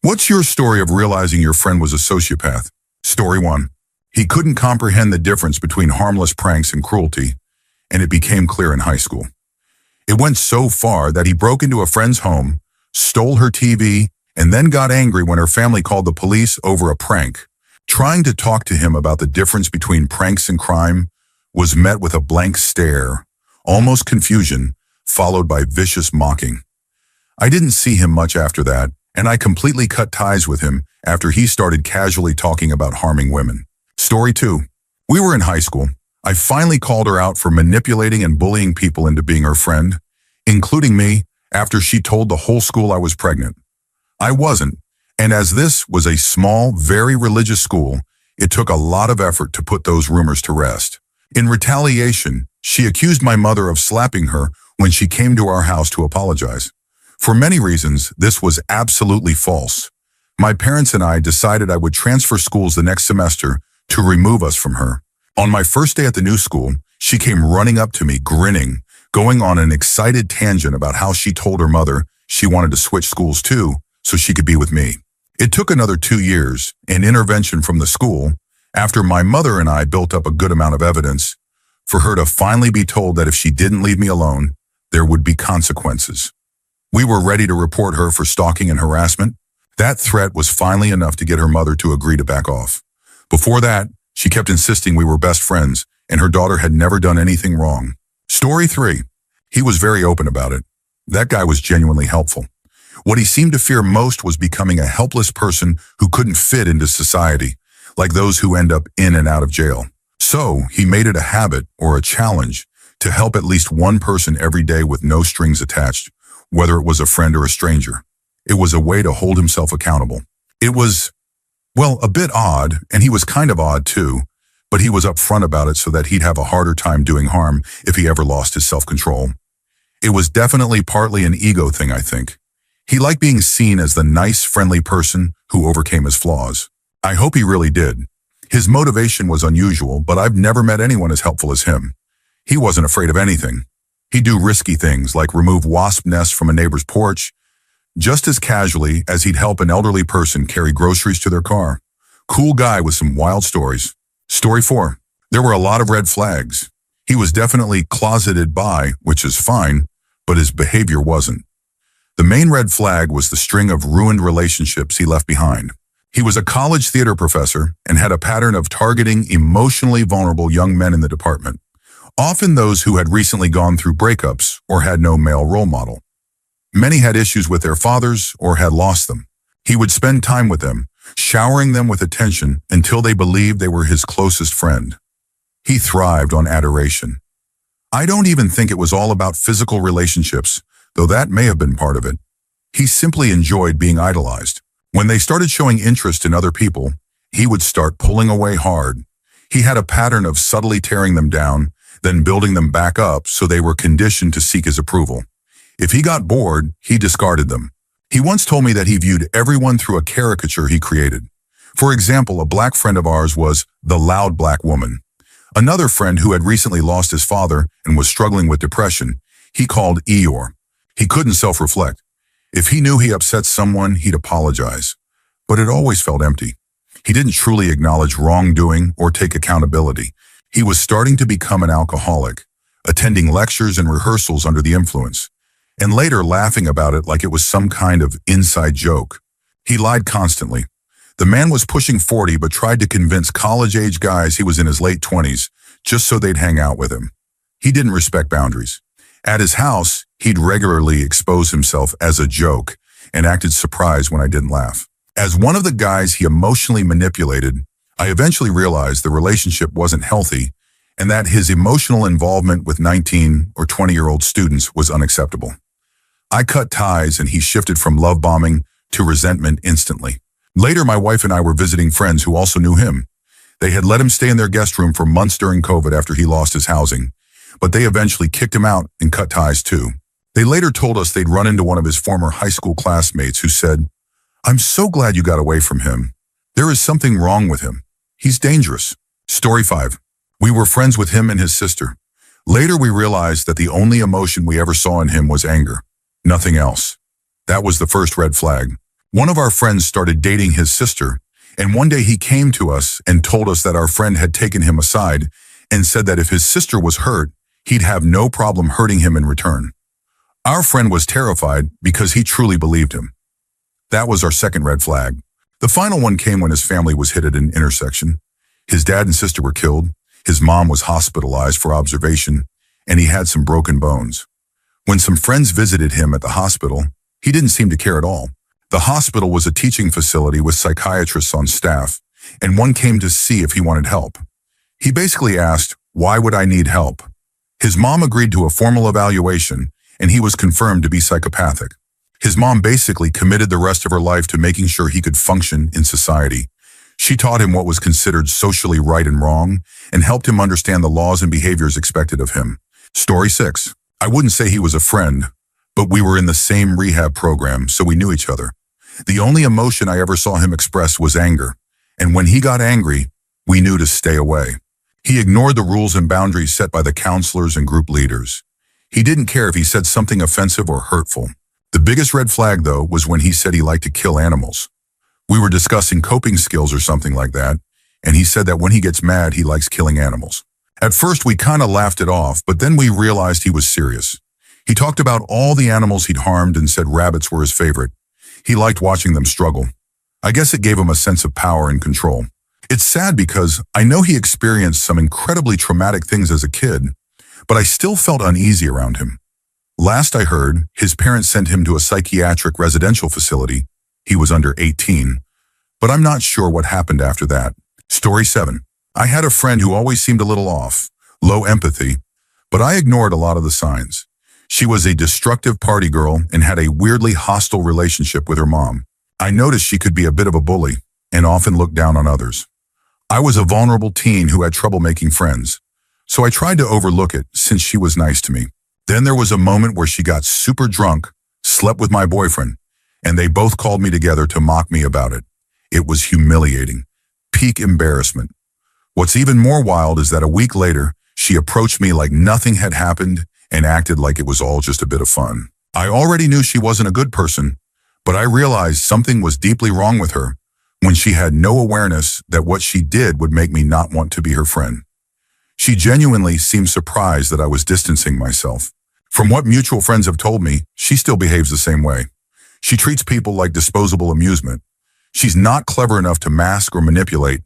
What's your story of realizing your friend was a sociopath? Story 1. He couldn't comprehend the difference between harmless pranks and cruelty, and it became clear in high school. It went so far that he broke into a friend's home, stole her TV, and then got angry when her family called the police over a prank. Trying to talk to him about the difference between pranks and crime was met with a blank stare, almost confusion, followed by vicious mocking. I didn't see him much after that, and I completely cut ties with him after he started casually talking about harming women. Story 2. We were in high school. I finally called her out for manipulating and bullying people into being her friend, including me, after she told the whole school I was pregnant. I wasn't, and as this was a small, very religious school, it took a lot of effort to put those rumors to rest. In retaliation, she accused my mother of slapping her when she came to our house to apologize. For many reasons, this was absolutely false. My parents and I decided I would transfer schools the next semester to remove us from her. On my first day at the new school, she came running up to me, grinning, going on an excited tangent about how she told her mother she wanted to switch schools too, so she could be with me. It took another 2 years, and intervention from the school, after my mother and I built up a good amount of evidence, for her to finally be told that if she didn't leave me alone, there would be consequences. We were ready to report her for stalking and harassment. That threat was finally enough to get her mother to agree to back off. Before that, she kept insisting we were best friends, and her daughter had never done anything wrong. Story 3. He was very open about it. That guy was genuinely helpful. What he seemed to fear most was becoming a helpless person who couldn't fit into society, like those who end up in and out of jail. So, he made it a habit or a challenge to help at least one person every day with no strings attached, whether it was a friend or a stranger. It was a way to hold himself accountable. It was, well, a bit odd, and he was kind of odd too, but he was upfront about it so that he'd have a harder time doing harm if he ever lost his self-control. It was definitely partly an ego thing, I think. He liked being seen as the nice, friendly person who overcame his flaws. I hope he really did. His motivation was unusual, but I've never met anyone as helpful as him. He wasn't afraid of anything. He'd do risky things like remove wasp nests from a neighbor's porch, just as casually as he'd help an elderly person carry groceries to their car. Cool guy with some wild stories. Story 4. There were a lot of red flags. He was definitely closeted bi, which is fine, but his behavior wasn't. The main red flag was the string of ruined relationships he left behind. He was a college theater professor and had a pattern of targeting emotionally vulnerable young men in the department, often those who had recently gone through breakups or had no male role model. Many had issues with their fathers or had lost them. He would spend time with them, showering them with attention until they believed they were his closest friend. He thrived on adoration. I don't even think it was all about physical relationships, though that may have been part of it. He simply enjoyed being idolized. When they started showing interest in other people, he would start pulling away hard. He had a pattern of subtly tearing them down, then building them back up so they were conditioned to seek his approval. If he got bored, he discarded them. He once told me that he viewed everyone through a caricature he created. For example, a black friend of ours was the loud black woman. Another friend who had recently lost his father and was struggling with depression, he called Eeyore. He couldn't self-reflect. If he knew he upset someone, he'd apologize. But it always felt empty. He didn't truly acknowledge wrongdoing or take accountability. He was starting to become an alcoholic, attending lectures and rehearsals under the influence, and later laughing about it like it was some kind of inside joke. He lied constantly. The man was pushing 40 but tried to convince college-age guys he was in his late 20s just so they'd hang out with him. He didn't respect boundaries. At his house, he'd regularly expose himself as a joke and acted surprised when I didn't laugh. As one of the guys he emotionally manipulated, I eventually realized the relationship wasn't healthy and that his emotional involvement with 19 or 20-year-old students was unacceptable. I cut ties and he shifted from love bombing to resentment instantly. Later, my wife and I were visiting friends who also knew him. They had let him stay in their guest room for months during COVID after he lost his housing, but they eventually kicked him out and cut ties too. They later told us they'd run into one of his former high school classmates who said, "I'm so glad you got away from him. There is something wrong with him. He's dangerous." Story 5. We were friends with him and his sister. Later, we realized that the only emotion we ever saw in him was anger. Nothing else. That was the first red flag. One of our friends started dating his sister, and one day he came to us and told us that our friend had taken him aside and said that if his sister was hurt, he'd have no problem hurting him in return. Our friend was terrified because he truly believed him. That was our second red flag. The final one came when his family was hit at an intersection. His dad and sister were killed, his mom was hospitalized for observation, and he had some broken bones. When some friends visited him at the hospital, he didn't seem to care at all. The hospital was a teaching facility with psychiatrists on staff, and one came to see if he wanted help. He basically asked, "Why would I need help?" His mom agreed to a formal evaluation, and he was confirmed to be psychopathic. His mom basically committed the rest of her life to making sure he could function in society. She taught him what was considered socially right and wrong, and helped him understand the laws and behaviors expected of him. Story 6. I wouldn't say he was a friend, but we were in the same rehab program, so we knew each other. The only emotion I ever saw him express was anger, and when he got angry, we knew to stay away. He ignored the rules and boundaries set by the counselors and group leaders. He didn't care if he said something offensive or hurtful. The biggest red flag, though, was when he said he liked to kill animals. We were discussing coping skills or something like that, and he said that when he gets mad, he likes killing animals. At first, we kind of laughed it off, but then we realized he was serious. He talked about all the animals he'd harmed and said rabbits were his favorite. He liked watching them struggle. I guess it gave him a sense of power and control. It's sad because I know he experienced some incredibly traumatic things as a kid, but I still felt uneasy around him. Last I heard, his parents sent him to a psychiatric residential facility. He was under 18, but I'm not sure what happened after that. Story 7. I had a friend who always seemed a little off, low empathy, but I ignored a lot of the signs. She was a destructive party girl and had a weirdly hostile relationship with her mom. I noticed she could be a bit of a bully and often looked down on others. I was a vulnerable teen who had trouble making friends, so I tried to overlook it since she was nice to me. Then there was a moment where she got super drunk, slept with my boyfriend, and they both called me together to mock me about it. It was humiliating. Peak embarrassment. What's even more wild is that a week later, she approached me like nothing had happened and acted like it was all just a bit of fun. I already knew she wasn't a good person, but I realized something was deeply wrong with her when she had no awareness that what she did would make me not want to be her friend. She genuinely seemed surprised that I was distancing myself. From what mutual friends have told me, she still behaves the same way. She treats people like disposable amusement. She's not clever enough to mask or manipulate.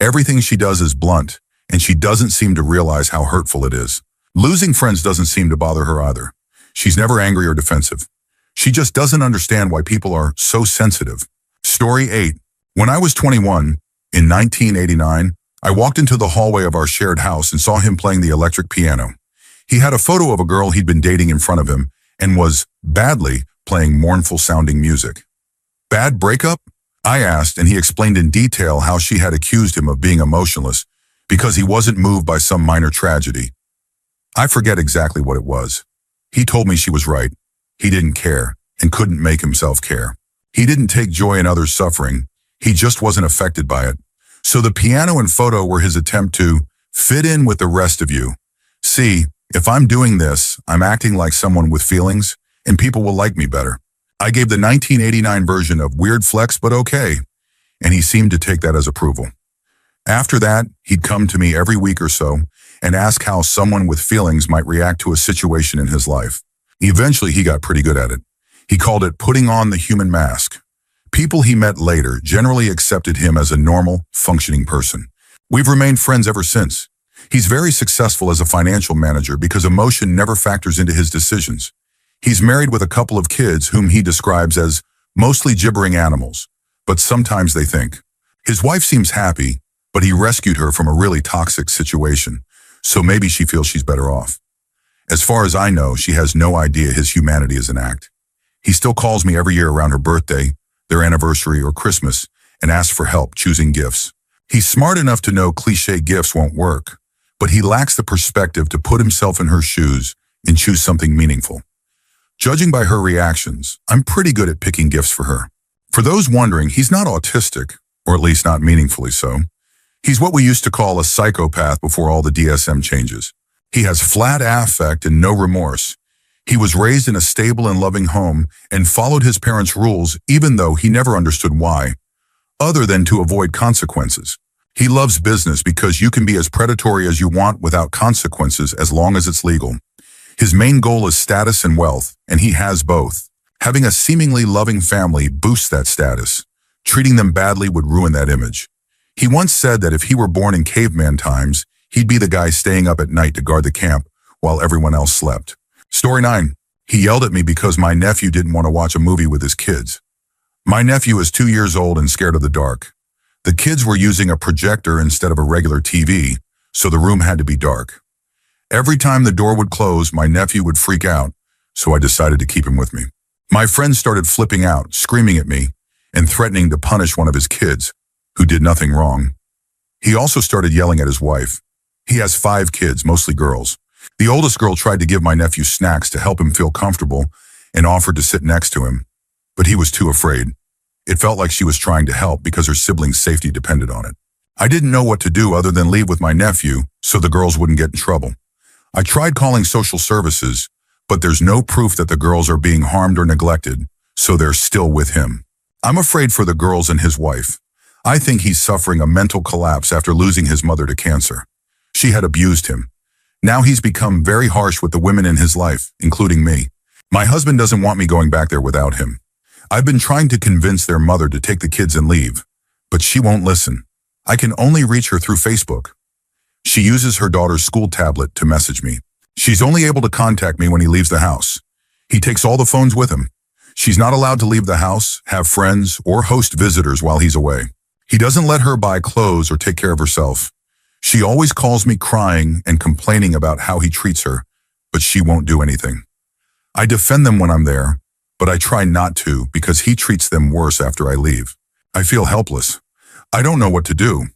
Everything she does is blunt, and she doesn't seem to realize how hurtful it is. Losing friends doesn't seem to bother her either. She's never angry or defensive. She just doesn't understand why people are so sensitive. Story 8. When I was 21, in 1989, I walked into the hallway of our shared house and saw him playing the electric piano. He had a photo of a girl he'd been dating in front of him and was, badly, playing mournful-sounding music. Bad breakup? I asked, and he explained in detail how she had accused him of being emotionless because he wasn't moved by some minor tragedy. I forget exactly what it was. He told me she was right. He didn't care and couldn't make himself care. He didn't take joy in others' suffering. He just wasn't affected by it. So the piano and photo were his attempt to fit in with the rest of you. See, if I'm doing this, I'm acting like someone with feelings, and people will like me better. I gave the 1989 version of weird flex but okay, and he seemed to take that as approval. After that, he'd come to me every week or so and ask how someone with feelings might react to a situation in his life. Eventually, he got pretty good at it. He called it putting on the human mask. People he met later generally accepted him as a normal, functioning person. We've remained friends ever since. He's very successful as a financial manager because emotion never factors into his decisions. He's married with a couple of kids whom he describes as mostly gibbering animals, but sometimes they think. His wife seems happy, but he rescued her from a really toxic situation, so maybe she feels she's better off. As far as I know, she has no idea his humanity is an act. He still calls me every year around her birthday, their anniversary, or Christmas, and asks for help choosing gifts. He's smart enough to know cliché gifts won't work, but he lacks the perspective to put himself in her shoes and choose something meaningful. Judging by her reactions, I'm pretty good at picking gifts for her. For those wondering, he's not autistic, or at least not meaningfully so. He's what we used to call a psychopath before all the DSM changes. He has flat affect and no remorse. He was raised in a stable and loving home and followed his parents' rules even though he never understood why, other than to avoid consequences. He loves business because you can be as predatory as you want without consequences as long as it's legal. His main goal is status and wealth, and he has both. Having a seemingly loving family boosts that status. Treating them badly would ruin that image. He once said that if he were born in caveman times, he'd be the guy staying up at night to guard the camp while everyone else slept. Story 9. He yelled at me because my nephew didn't want to watch a movie with his kids. My nephew is 2 years old and scared of the dark. The kids were using a projector instead of a regular TV, so the room had to be dark. Every time the door would close, my nephew would freak out, so I decided to keep him with me. My friends started flipping out, screaming at me, and threatening to punish one of his kids, who did nothing wrong. He also started yelling at his wife. He has 5 kids, mostly girls. The oldest girl tried to give my nephew snacks to help him feel comfortable and offered to sit next to him, but he was too afraid. It felt like she was trying to help because her siblings' safety depended on it. I didn't know what to do other than leave with my nephew so the girls wouldn't get in trouble. I tried calling social services, but there's no proof that the girls are being harmed or neglected, so they're still with him. I'm afraid for the girls and his wife. I think he's suffering a mental collapse after losing his mother to cancer. She had abused him. Now he's become very harsh with the women in his life, including me. My husband doesn't want me going back there without him. I've been trying to convince their mother to take the kids and leave, but she won't listen. I can only reach her through Facebook. She uses her daughter's school tablet to message me. She's only able to contact me when he leaves the house. He takes all the phones with him. She's not allowed to leave the house, have friends, or host visitors while he's away. He doesn't let her buy clothes or take care of herself. She always calls me crying and complaining about how he treats her, but she won't do anything. I defend them when I'm there, but I try not to because he treats them worse after I leave. I feel helpless. I don't know what to do.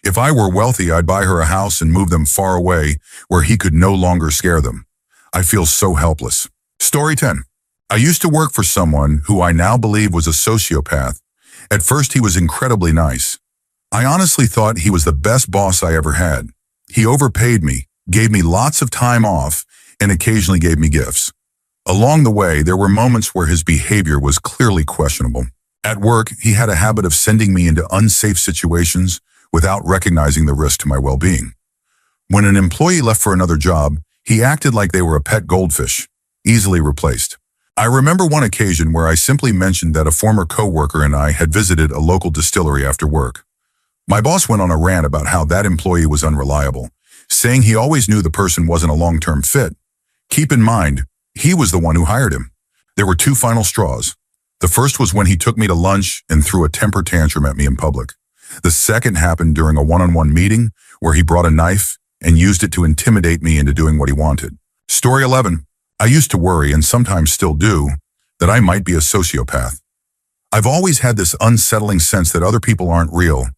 If I were wealthy, I'd buy her a house and move them far away where he could no longer scare them. I feel so helpless. Story 10. I used to work for someone who I now believe was a sociopath. At first, he was incredibly nice. I honestly thought he was the best boss I ever had. He overpaid me, gave me lots of time off, and occasionally gave me gifts. Along the way, there were moments where his behavior was clearly questionable. At work, he had a habit of sending me into unsafe situations without recognizing the risk to my well-being. When an employee left for another job, he acted like they were a pet goldfish, easily replaced. I remember one occasion where I simply mentioned that a former coworker and I had visited a local distillery after work. My boss went on a rant about how that employee was unreliable, saying he always knew the person wasn't a long-term fit. Keep in mind, he was the one who hired him. There were 2 final straws. The first was when he took me to lunch and threw a temper tantrum at me in public. The second happened during a one-on-one meeting where he brought a knife and used it to intimidate me into doing what he wanted. Story 11. I used to worry, and sometimes still do, that I might be a sociopath. I've always had this unsettling sense that other people aren't real,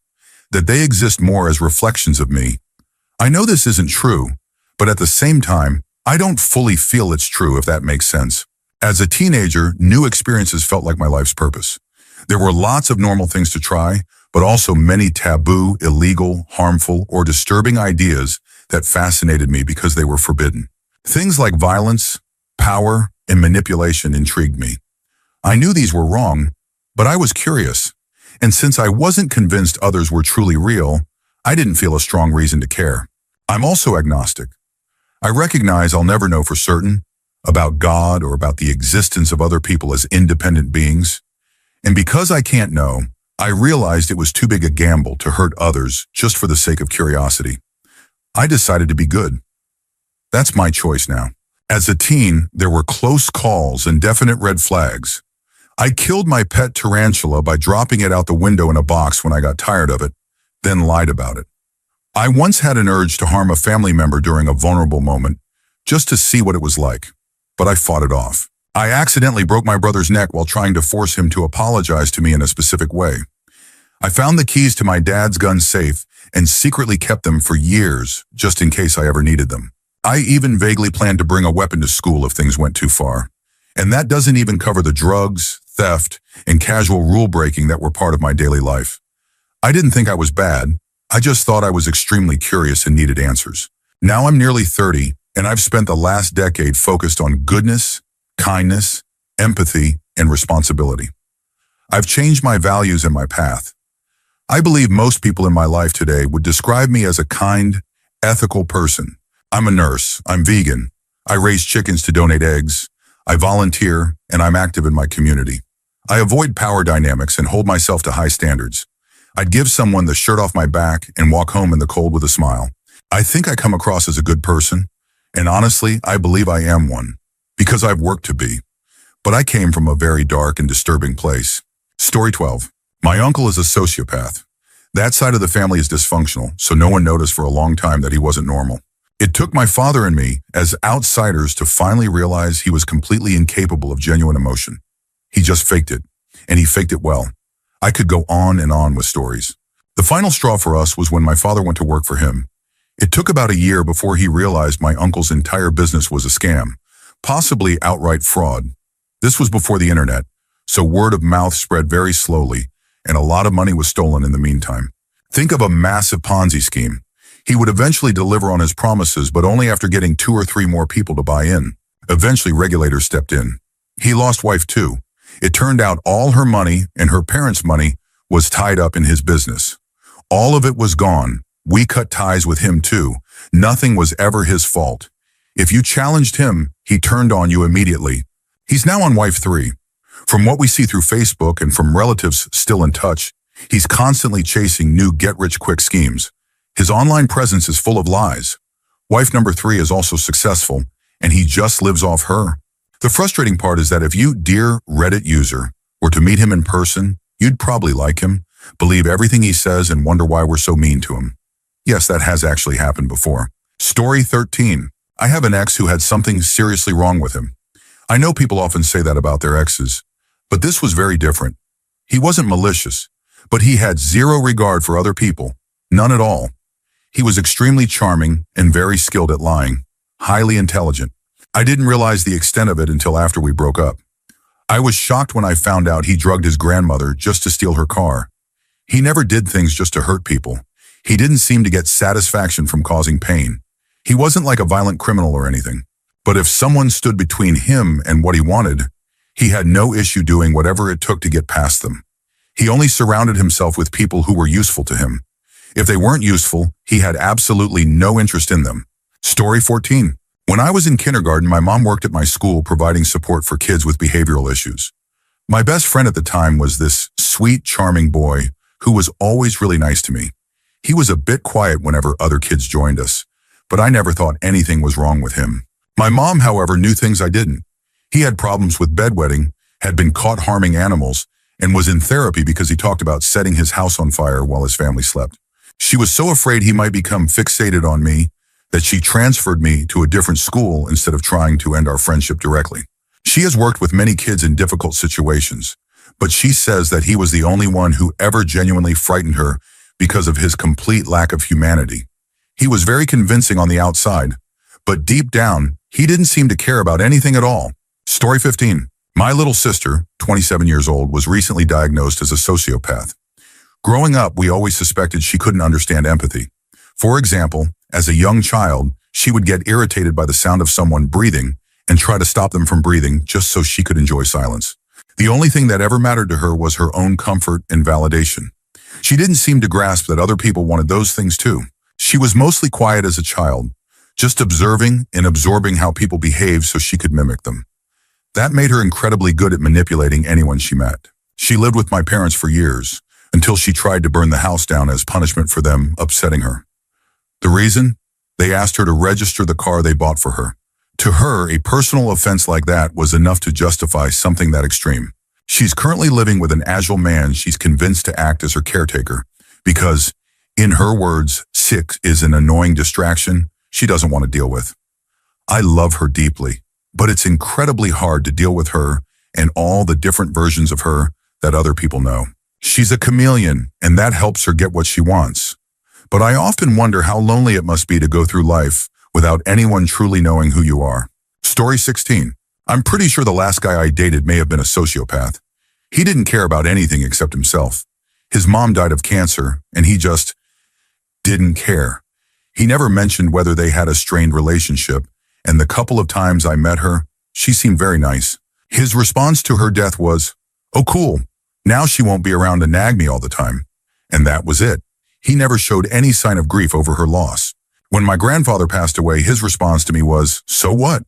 that they exist more as reflections of me. I know this isn't true, but at the same time, I don't fully feel it's true, if that makes sense. As a teenager, new experiences felt like my life's purpose. There were lots of normal things to try, but also many taboo, illegal, harmful, or disturbing ideas that fascinated me because they were forbidden. Things like violence, power, and manipulation intrigued me. I knew these were wrong, but I was curious. And since I wasn't convinced others were truly real, I didn't feel a strong reason to care. I'm also agnostic. I recognize I'll never know for certain about God or about the existence of other people as independent beings. And because I can't know, I realized it was too big a gamble to hurt others just for the sake of curiosity. I decided to be good. That's my choice now. As a teen, there were close calls and definite red flags. I killed my pet tarantula by dropping it out the window in a box when I got tired of it, then lied about it. I once had an urge to harm a family member during a vulnerable moment, just to see what it was like, but I fought it off. I accidentally broke my brother's neck while trying to force him to apologize to me in a specific way. I found the keys to my dad's gun safe and secretly kept them for years, just in case I ever needed them. I even vaguely planned to bring a weapon to school if things went too far. And that doesn't even cover the drugs, theft, and casual rule-breaking that were part of my daily life. I didn't think I was bad. I just thought I was extremely curious and needed answers. Now I'm nearly 30, And I've spent the last decade focused on goodness, kindness, empathy, and responsibility. I've changed my values and my path. I believe most people in my life today would describe me as a kind, ethical person. I'm a nurse, I'm vegan, I raise chickens to donate eggs, I volunteer, and I'm active in my community. I avoid power dynamics and hold myself to high standards. I'd give someone the shirt off my back and walk home in the cold with a smile. I think I come across as a good person, and honestly, I believe I am one, because I've worked to be. But I came from a very dark and disturbing place. Story 12. My uncle is a sociopath. That side of the family is dysfunctional, so no one noticed for a long time that he wasn't normal. It took my father and me, as outsiders, to finally realize he was completely incapable of genuine emotion. He just faked it, and he faked it well. I could go on and on with stories. The final straw for us was when my father went to work for him. It took about a year before he realized my uncle's entire business was a scam, possibly outright fraud. This was before the internet, so word of mouth spread very slowly, and a lot of money was stolen in the meantime. Think of a massive Ponzi scheme. He would eventually deliver on his promises, but only after getting 2 or 3 more people to buy in. Eventually, regulators stepped in. He lost wife too. It turned out all her money and her parents' money was tied up in his business. All of it was gone. We cut ties with him too. Nothing was ever his fault. If you challenged him, he turned on you immediately. He's now on wife 3. From what we see through Facebook and from relatives still in touch, he's constantly chasing new get-rich-quick schemes. His online presence is full of lies. Wife number 3 is also successful, and he just lives off her. The frustrating part is that if you, dear Reddit user, were to meet him in person, you'd probably like him, believe everything he says, and wonder why we're so mean to him. Yes, that has actually happened before. Story 13. I have an ex who had something seriously wrong with him. I know people often say that about their exes, but this was very different. He wasn't malicious, but he had zero regard for other people, none at all. He was extremely charming and very skilled at lying, highly intelligent. I didn't realize the extent of it until after we broke up. I was shocked when I found out he drugged his grandmother just to steal her car. He never did things just to hurt people. He didn't seem to get satisfaction from causing pain. He wasn't like a violent criminal or anything. But if someone stood between him and what he wanted, he had no issue doing whatever it took to get past them. He only surrounded himself with people who were useful to him. If they weren't useful, he had absolutely no interest in them. Story 14. When I was in kindergarten, my mom worked at my school providing support for kids with behavioral issues. My best friend at the time was this sweet, charming boy who was always really nice to me. He was a bit quiet whenever other kids joined us, but I never thought anything was wrong with him. My mom, however, knew things I didn't. He had problems with bedwetting, had been caught harming animals, and was in therapy because he talked about setting his house on fire while his family slept. She was so afraid he might become fixated on me that she transferred me to a different school instead of trying to end our friendship directly. She has worked with many kids in difficult situations, but she says that he was the only one who ever genuinely frightened her because of his complete lack of humanity. He was very convincing on the outside, but deep down, he didn't seem to care about anything at all. Story 15. My little sister, 27 years old, was recently diagnosed as a sociopath. Growing up, we always suspected she couldn't understand empathy. For example, as a young child, she would get irritated by the sound of someone breathing and try to stop them from breathing just so she could enjoy silence. The only thing that ever mattered to her was her own comfort and validation. She didn't seem to grasp that other people wanted those things too. She was mostly quiet as a child, just observing and absorbing how people behaved so she could mimic them. That made her incredibly good at manipulating anyone she met. She lived with my parents for years, until she tried to burn the house down as punishment for them upsetting her. The reason? They asked her to register the car they bought for her. To her, a personal offense like that was enough to justify something that extreme. She's currently living with an agile man she's convinced to act as her caretaker because, in her words, sick is an annoying distraction she doesn't want to deal with. I love her deeply, but it's incredibly hard to deal with her and all the different versions of her that other people know. She's a chameleon, and that helps her get what she wants. But I often wonder how lonely it must be to go through life without anyone truly knowing who you are. Story 16. I'm pretty sure the last guy I dated may have been a sociopath. He didn't care about anything except himself. His mom died of cancer, and he just didn't care. He never mentioned whether they had a strained relationship, and the couple of times I met her, she seemed very nice. His response to her death was, "Oh cool, now she won't be around to nag me all the time." And that was it. He never showed any sign of grief over her loss. When my grandfather passed away, his response to me was, "So what?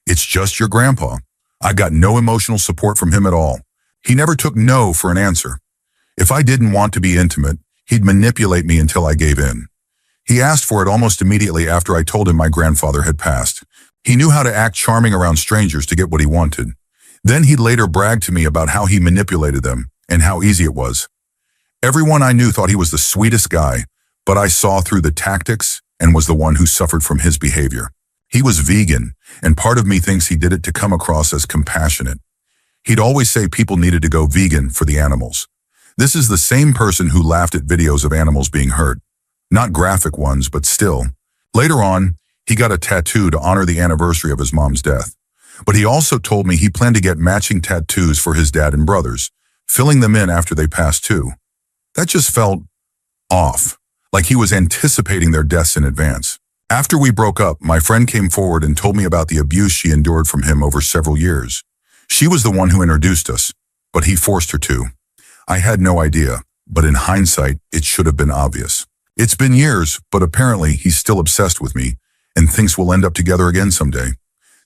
It's just your grandpa." I got no emotional support from him at all. He never took no for an answer. If I didn't want to be intimate, he'd manipulate me until I gave in. He asked for it almost immediately after I told him my grandfather had passed. He knew how to act charming around strangers to get what he wanted. Then he'd later brag to me about how he manipulated them and how easy it was. Everyone I knew thought he was the sweetest guy, but I saw through the tactics and was the one who suffered from his behavior. He was vegan, and part of me thinks he did it to come across as compassionate. He'd always say people needed to go vegan for the animals. This is the same person who laughed at videos of animals being hurt. Not graphic ones, but still. Later on, he got a tattoo to honor the anniversary of his mom's death. But he also told me he planned to get matching tattoos for his dad and brothers, filling them in after they passed too. That just felt off, like he was anticipating their deaths in advance. After we broke up, my friend came forward and told me about the abuse she endured from him over several years. She was the one who introduced us, but he forced her to. I had no idea, but in hindsight, it should have been obvious. It's been years, but apparently he's still obsessed with me and thinks we'll end up together again someday.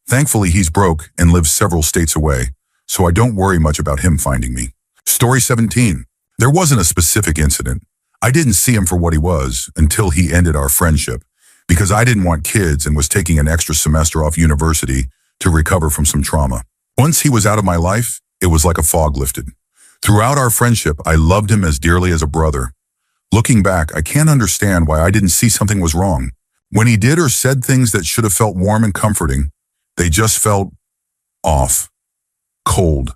Thankfully, he's broke and lives several states away, so I don't worry much about him finding me. Story 17. There wasn't a specific incident. I didn't see him for what he was until he ended our friendship, because I didn't want kids and was taking an extra semester off university to recover from some trauma. Once he was out of my life, it was like a fog lifted. Throughout our friendship, I loved him as dearly as a brother. Looking back, I can't understand why I didn't see something was wrong. When he did or said things that should have felt warm and comforting, they just felt off, cold.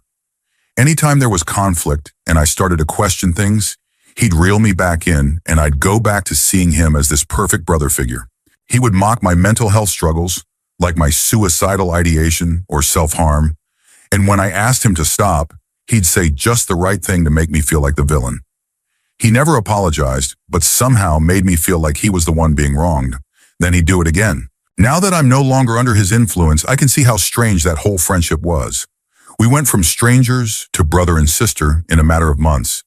Anytime there was conflict and I started to question things, he'd reel me back in and I'd go back to seeing him as this perfect brother figure. He would mock my mental health struggles, like my suicidal ideation or self-harm, and when I asked him to stop, he'd say just the right thing to make me feel like the villain. He never apologized, but somehow made me feel like he was the one being wronged. Then he'd do it again. Now that I'm no longer under his influence, I can see how strange that whole friendship was. We went from strangers to brother and sister in a matter of months.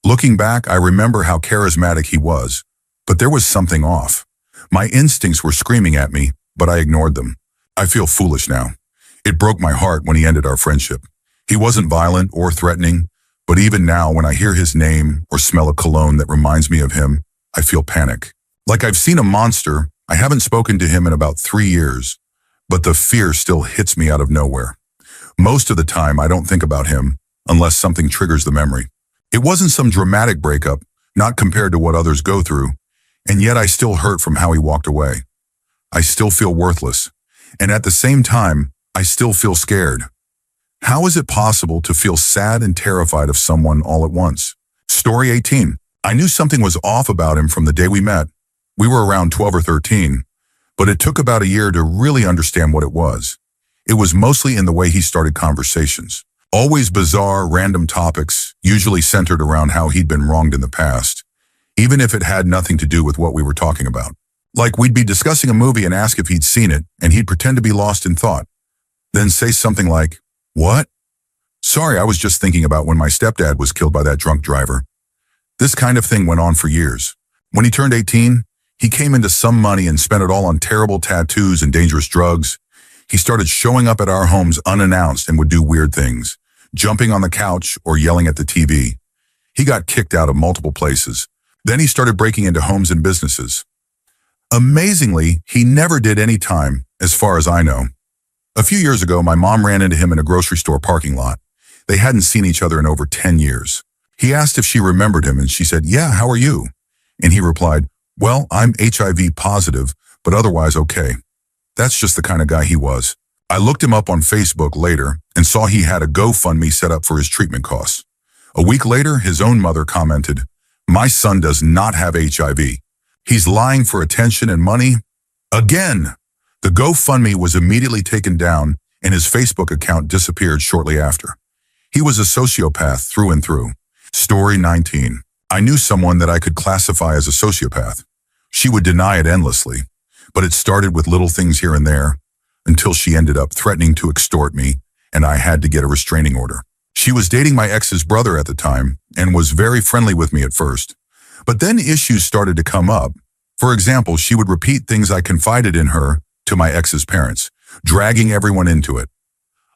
Looking back, I remember how charismatic he was, but there was something off. My instincts were screaming at me, but I ignored them. I feel foolish now. It broke my heart when he ended our friendship. He wasn't violent or threatening, but even now when I hear his name or smell a cologne that reminds me of him, I feel panic. Like I've seen a monster. I haven't spoken to him in about 3 years, but the fear still hits me out of nowhere. Most of the time, I don't think about him unless something triggers the memory. It wasn't some dramatic breakup, not compared to what others go through, and yet I still hurt from how he walked away. I still feel worthless, and at the same time, I still feel scared. How is it possible to feel sad and terrified of someone all at once? Story 18. I knew something was off about him from the day we met. We were around 12 or 13, but it took about a year to really understand what it was. It was mostly in the way he started conversations. Always bizarre, random topics, usually centered around how he'd been wronged in the past, even if it had nothing to do with what we were talking about. Like we'd be discussing a movie and ask if he'd seen it, and he'd pretend to be lost in thought. Then say something like, "What? Sorry, I was just thinking about when my stepdad was killed by that drunk driver." This kind of thing went on for years. When he turned 18, he came into some money and spent it all on terrible tattoos and dangerous drugs. He started showing up at our homes unannounced and would do weird things, jumping on the couch or yelling at the TV. He got kicked out of multiple places. Then he started breaking into homes and businesses. Amazingly, he never did any time, as far as I know. A few years ago, my mom ran into him in a grocery store parking lot. They hadn't seen each other in over 10 years. He asked if she remembered him, and she said, "Yeah, how are you?" And he replied, "Well, I'm HIV positive, but otherwise okay." That's just the kind of guy he was. I looked him up on Facebook later and saw he had a GoFundMe set up for his treatment costs. A week later, his own mother commented, "My son does not have HIV. He's lying for attention and money." Again, the GoFundMe was immediately taken down and his Facebook account disappeared shortly after. He was a sociopath through and through. Story 19. I knew someone that I could classify as a sociopath. She would deny it endlessly, but it started with little things here and there. until she ended up threatening to extort me, and I had to get a restraining order. She was dating my ex's brother at the time and was very friendly with me at first. But then issues started to come up. For example, she would repeat things I confided in her to my ex's parents, dragging everyone into it.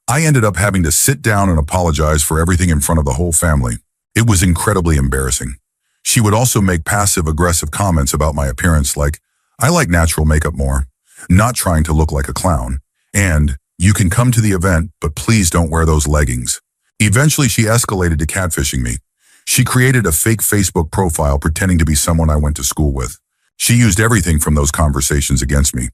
I ended up having to sit down and apologize for everything in front of the whole family. It was incredibly embarrassing. She would also make passive-aggressive comments about my appearance like, "I like natural makeup more," not trying to look like a clown, and "You can come to the event, but please don't wear those leggings." Eventually, she escalated to catfishing me. She created a fake Facebook profile pretending to be someone I went to school with. She used everything from those conversations against me.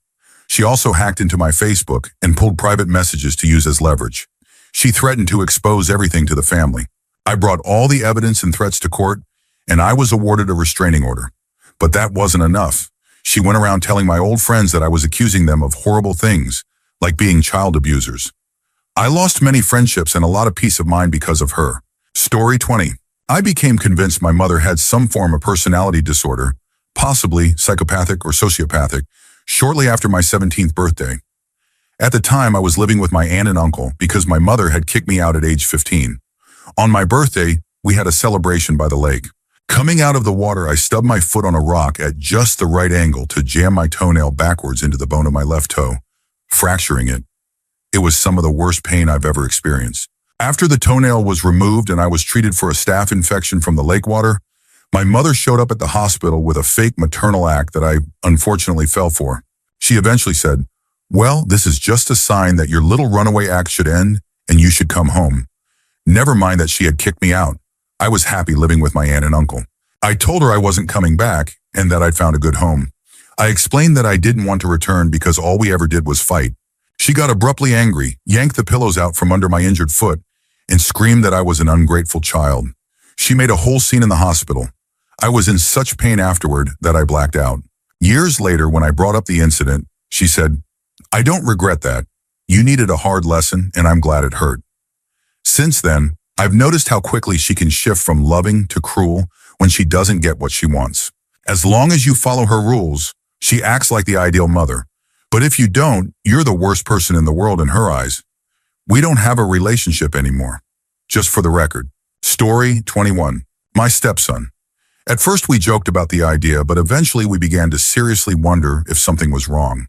She also hacked into my Facebook and pulled private messages to use as leverage. She threatened to expose everything to the family. I brought all the evidence and threats to court, and I was awarded a restraining order. But that wasn't enough. She went around telling my old friends that I was accusing them of horrible things, like being child abusers. I lost many friendships and a lot of peace of mind because of her. Story 20. I became convinced my mother had some form of personality disorder, possibly psychopathic or sociopathic, shortly after my 17th birthday. At the time, I was living with my aunt and uncle because my mother had kicked me out at age 15. On my birthday, we had a celebration by the lake. Coming out of the water, I stubbed my foot on a rock at just the right angle to jam my toenail backwards into the bone of my left toe, fracturing it. It was some of the worst pain I've ever experienced. After the toenail was removed and I was treated for a staph infection from the lake water, my mother showed up at the hospital with a fake maternal act that I unfortunately fell for. She eventually said, "Well, this is just a sign that your little runaway act should end and you should come home." Never mind that she had kicked me out. I was happy living with my aunt and uncle. I told her I wasn't coming back and that I'd found a good home. I explained that I didn't want to return because all we ever did was fight. She got abruptly angry, yanked the pillows out from under my injured foot, and screamed that I was an ungrateful child. She made a whole scene in the hospital. I was in such pain afterward that I blacked out. Years later, when I brought up the incident, she said, "I don't regret that. You needed a hard lesson, and I'm glad it hurt." Since then, I've noticed how quickly she can shift from loving to cruel when she doesn't get what she wants. As long as you follow her rules, she acts like the ideal mother. But if you don't, you're the worst person in the world in her eyes. We don't have a relationship anymore. Just for the record. Story 21. My stepson. At first we joked about the idea, but eventually we began to seriously wonder if something was wrong.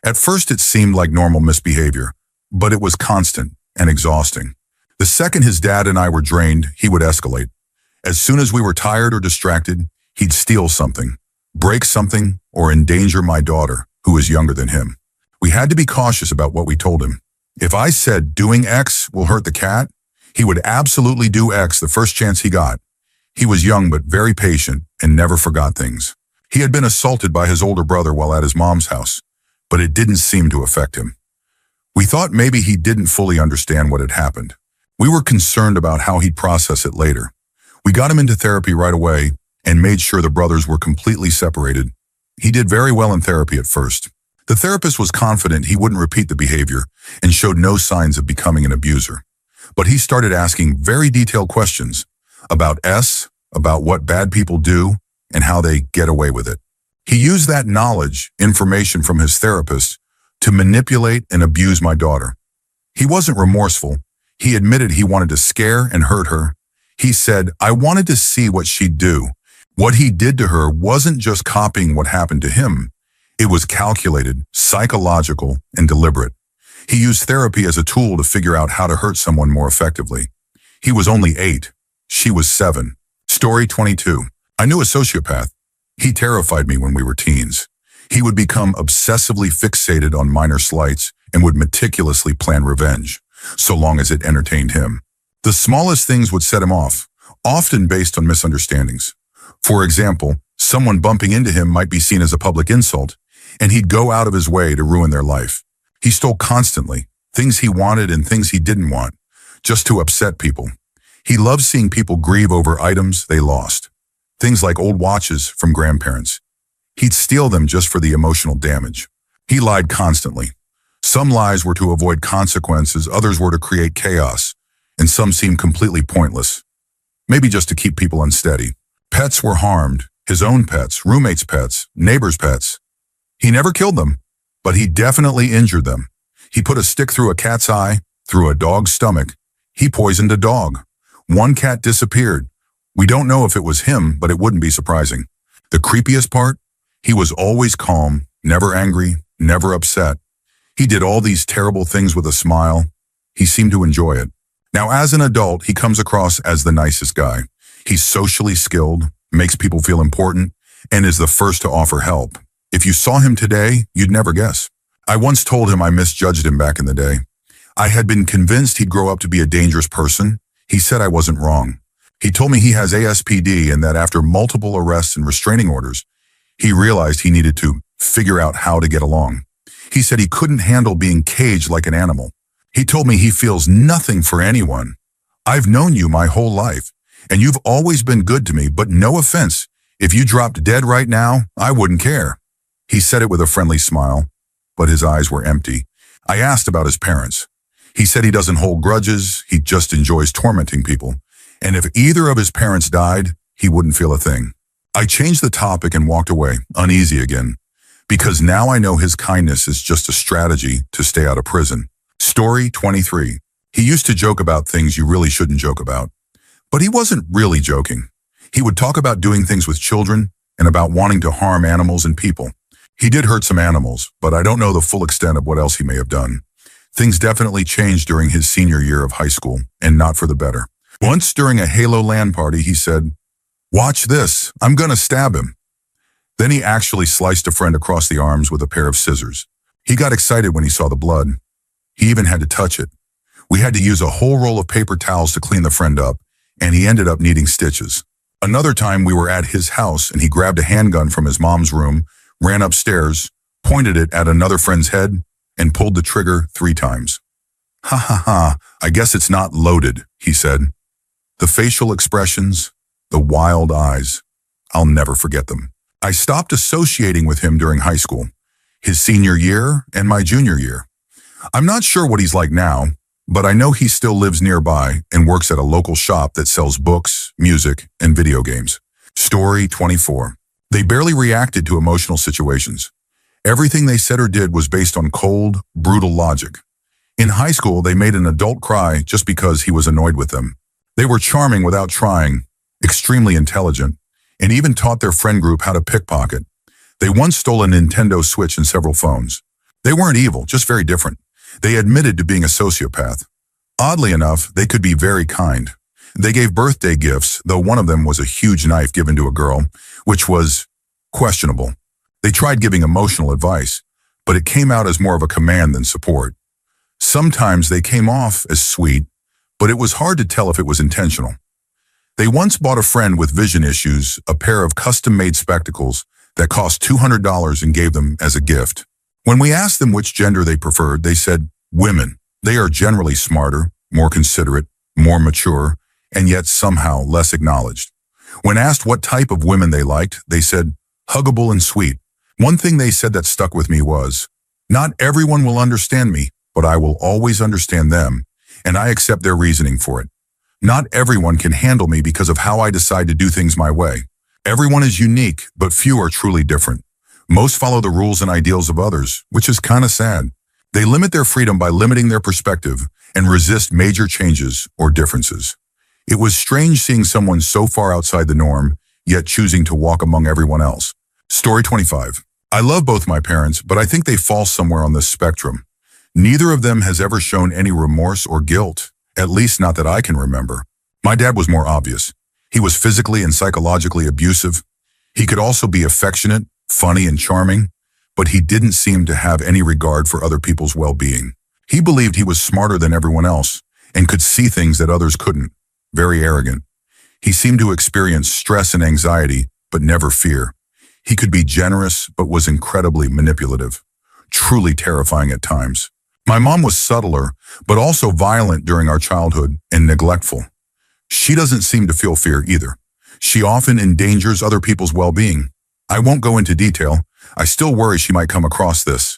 At first it seemed like normal misbehavior, but it was constant and exhausting. The second his dad and I were drained, he would escalate. As soon as we were tired or distracted, he'd steal something, break something, or endanger my daughter, who was younger than him. We had to be cautious about what we told him. If I said doing X will hurt the cat, he would absolutely do X the first chance he got. He was young but very patient and never forgot things. He had been assaulted by his older brother while at his mom's house, but it didn't seem to affect him. We thought maybe he didn't fully understand what had happened. We were concerned about how he'd process it later. We got him into therapy right away and made sure the brothers were completely separated. He did very well in therapy at first. The therapist was confident he wouldn't repeat the behavior and showed no signs of becoming an abuser. But he started asking very detailed questions about about what bad people do and how they get away with it. He used that knowledge, information from his therapist, to manipulate and abuse my daughter. He wasn't remorseful. He admitted he wanted to scare and hurt her. He said, "I wanted to see what she'd do." What he did to her wasn't just copying what happened to him. It was calculated, psychological, and deliberate. He used therapy as a tool to figure out how to hurt someone more effectively. He was only 8. She was 7. Story 22. I knew a sociopath. He terrified me when we were teens. He would become obsessively fixated on minor slights and would meticulously plan revenge, so long as it entertained him. The smallest things would set him off, often based on misunderstandings. For example, someone bumping into him might be seen as a public insult, and he'd go out of his way to ruin their life. He stole constantly, things he wanted and things he didn't want, just to upset people. He loved seeing people grieve over items they lost, things like old watches from grandparents. He'd steal them just for the emotional damage. He lied constantly. Some lies were to avoid consequences, others were to create chaos, and some seemed completely pointless, maybe just to keep people unsteady. Pets were harmed, his own pets, roommates' pets, neighbors' pets. He never killed them, but he definitely injured them. He put a stick through a cat's eye, through a dog's stomach. He poisoned a dog. One cat disappeared. We don't know if it was him, but it wouldn't be surprising. The creepiest part? He was always calm, never angry, never upset. He did all these terrible things with a smile. He seemed to enjoy it. Now, as an adult, he comes across as the nicest guy. He's socially skilled, makes people feel important, and is the first to offer help. If you saw him today, you'd never guess. I once told him I misjudged him back in the day. I had been convinced he'd grow up to be a dangerous person. He said I wasn't wrong. He told me he has ASPD and that after multiple arrests and restraining orders, he realized he needed to figure out how to get along. He said he couldn't handle being caged like an animal. He told me he feels nothing for anyone. I've known you my whole life, and you've always been good to me, but no offense, if you dropped dead right now, I wouldn't care. He said it with a friendly smile, but his eyes were empty. I asked about his parents. He said he doesn't hold grudges, he just enjoys tormenting people. And if either of his parents died, he wouldn't feel a thing. I changed the topic and walked away, uneasy again, because now I know his kindness is just a strategy to stay out of prison. Story 23. He used to joke about things you really shouldn't joke about. But he wasn't really joking. He would talk about doing things with children and about wanting to harm animals and people. He did hurt some animals, but I don't know the full extent of what else he may have done. Things definitely changed during his senior year of high school, and not for the better. Once during a Halo LAN party, he said, "Watch this, I'm gonna stab him." Then he actually sliced a friend across the arms with a pair of scissors. He got excited when he saw the blood. He even had to touch it. We had to use a whole roll of paper towels to clean the friend up, and he ended up needing stitches. Another time we were at his house and he grabbed a handgun from his mom's room, ran upstairs, pointed it at another friend's head, and pulled the trigger 3 times. "Ha ha ha, I guess it's not loaded," he said. The facial expressions, the wild eyes, I'll never forget them. I stopped associating with him during high school, his senior year and my junior year. I'm not sure what he's like now, but I know he still lives nearby and works at a local shop that sells books, music, and video games. Story 24. They barely reacted to emotional situations. Everything they said or did was based on cold, brutal logic. In high school, they made an adult cry just because he was annoyed with them. They were charming without trying, extremely intelligent, and even taught their friend group how to pickpocket. They once stole a Nintendo Switch and several phones. They weren't evil, just very different. They admitted to being a sociopath. Oddly enough, they could be very kind. They gave birthday gifts, though one of them was a huge knife given to a girl, which was questionable. They tried giving emotional advice, but it came out as more of a command than support. Sometimes they came off as sweet, but it was hard to tell if it was intentional. They once bought a friend with vision issues a pair of custom-made spectacles that cost $200 and gave them as a gift. When we asked them which gender they preferred, they said, women. They are generally smarter, more considerate, more mature, and yet somehow less acknowledged. When asked what type of women they liked, they said, huggable and sweet. One thing they said that stuck with me was, not everyone will understand me, but I will always understand them, and I accept their reasoning for it. Not everyone can handle me because of how I decide to do things my way. Everyone is unique, but few are truly different. Most follow the rules and ideals of others, which is kind of sad. They limit their freedom by limiting their perspective and resist major changes or differences. It was strange seeing someone so far outside the norm, yet choosing to walk among everyone else. Story 25. I love both my parents, but I think they fall somewhere on this spectrum. Neither of them has ever shown any remorse or guilt, at least not that I can remember. My dad was more obvious. He was physically and psychologically abusive. He could also be affectionate, funny, and charming, but he didn't seem to have any regard for other people's well-being. He believed he was smarter than everyone else and could see things that others couldn't. Very arrogant. He seemed to experience stress and anxiety, but never fear. He could be generous, but was incredibly manipulative. Truly terrifying at times. My mom was subtler, but also violent during our childhood and neglectful. She doesn't seem to feel fear either. She often endangers other people's well-being. I won't go into detail. I still worry she might come across this.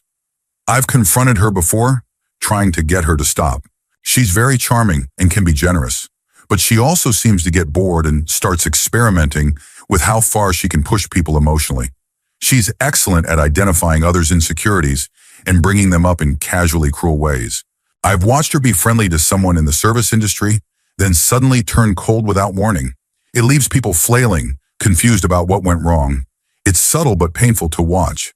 I've confronted her before, trying to get her to stop. She's very charming and can be generous, but she also seems to get bored and starts experimenting with how far she can push people emotionally. She's excellent at identifying others' insecurities and bringing them up in casually cruel ways. I've watched her be friendly to someone in the service industry, then suddenly turn cold without warning. It leaves people flailing, confused about what went wrong. It's subtle but painful to watch.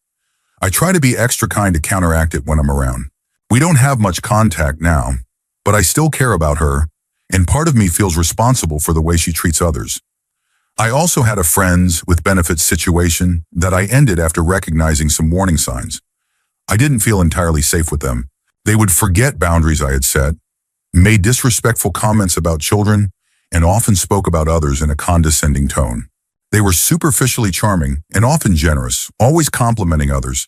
I try to be extra kind to counteract it when I'm around. We don't have much contact now, but I still care about her, and part of me feels responsible for the way she treats others. I also had a friends with benefits situation that I ended after recognizing some warning signs. I didn't feel entirely safe with them. They would forget boundaries I had set, made disrespectful comments about children, and often spoke about others in a condescending tone. They were superficially charming and often generous, always complimenting others,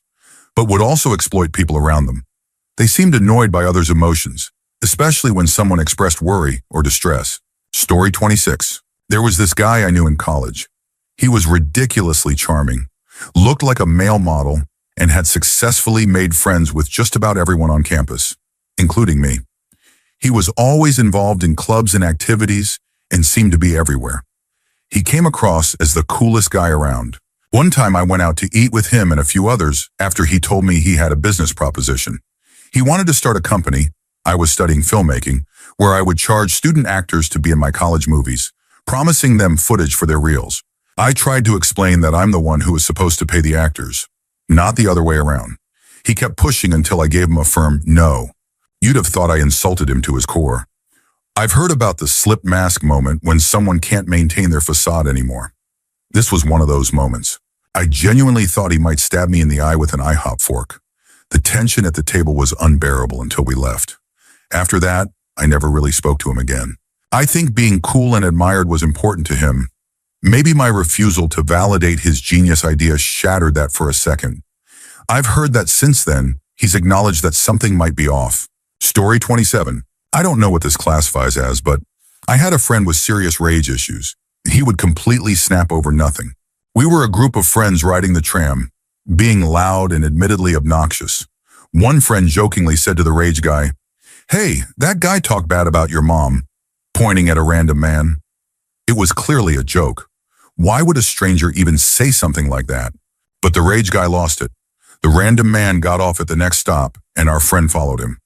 but would also exploit people around them. They seemed annoyed by others' emotions, especially when someone expressed worry or distress. Story 26. There was this guy I knew in college. He was ridiculously charming, looked like a male model, and had successfully made friends with just about everyone on campus, including me. He was always involved in clubs and activities and seemed to be everywhere. He came across as the coolest guy around. One time I went out to eat with him and a few others after he told me he had a business proposition. He wanted to start a company, I was studying filmmaking, where I would charge student actors to be in my college movies, promising them footage for their reels. I tried to explain that I'm the one who was supposed to pay the actors, not the other way around. He kept pushing until I gave him a firm no. You'd have thought I insulted him to his core. I've heard about the slip mask moment when someone can't maintain their facade anymore. This was one of those moments. I genuinely thought he might stab me in the eye with an IHOP fork. The tension at the table was unbearable until we left. After that, I never really spoke to him again. I think being cool and admired was important to him. Maybe my refusal to validate his genius idea shattered that for a second. I've heard that since then, he's acknowledged that something might be off. Story 27. I don't know what this classifies as, but I had a friend with serious rage issues. He would completely snap over nothing. We were a group of friends riding the tram, being loud and admittedly obnoxious. One friend jokingly said to the rage guy, "Hey, that guy talked bad about your mom," pointing at a random man. It was clearly a joke. Why would a stranger even say something like that? But the rage guy lost it. The random man got off at the next stop, and our friend followed him.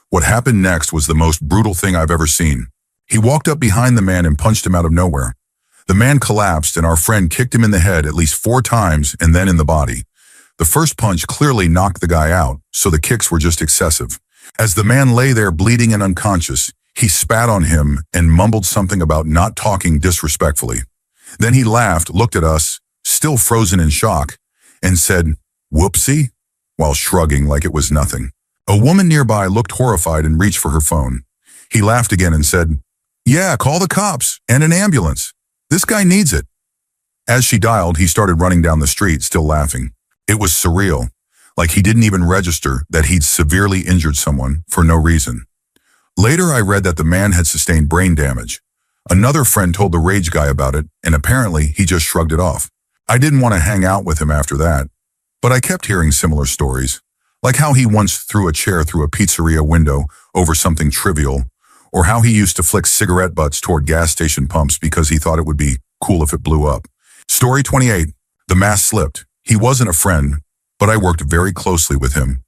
What happened next was the most brutal thing I've ever seen. He walked up behind the man and punched him out of nowhere. The man collapsed, and our friend kicked him in the head at least 4 times and then in the body. The first punch clearly knocked the guy out, so the kicks were just excessive. As the man lay there bleeding and unconscious, he spat on him and mumbled something about not talking disrespectfully. Then he laughed, looked at us, still frozen in shock, and said, "Whoopsie," while shrugging like it was nothing. A woman nearby looked horrified and reached for her phone. He laughed again and said, "Yeah, call the cops and an ambulance. This guy needs it." As she dialed, he started running down the street, still laughing. It was surreal, like he didn't even register that he'd severely injured someone for no reason. Later, I read that the man had sustained brain damage. Another friend told the rage guy about it, and apparently he just shrugged it off. I didn't want to hang out with him after that, but I kept hearing similar stories, like how he once threw a chair through a pizzeria window over something trivial, or how he used to flick cigarette butts toward gas station pumps because he thought it would be cool if it blew up. Story 28. The mask slipped. He wasn't a friend, but I worked very closely with him.